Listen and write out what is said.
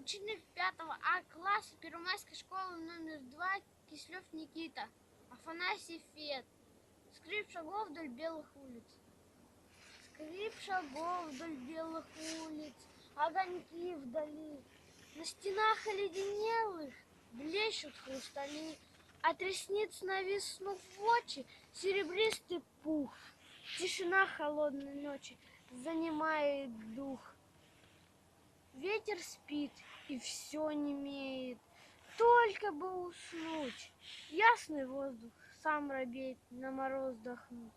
Ученик 5 А класса Первомайской школы номер 2 Кислев Никита, Афанасьев Фет. Скрип шагов вдоль белых улиц. Скрип шагов вдоль белых улиц, огоньки вдали. На стенах оледенелых блещут хрустали. От ресниц нависнув в очи серебристый пух. Тишина холодной ночи занимает дух. Ветер спит, и все немеет, только бы уснуть. Ясный воздух сам робеет, на мороз вдохнуть.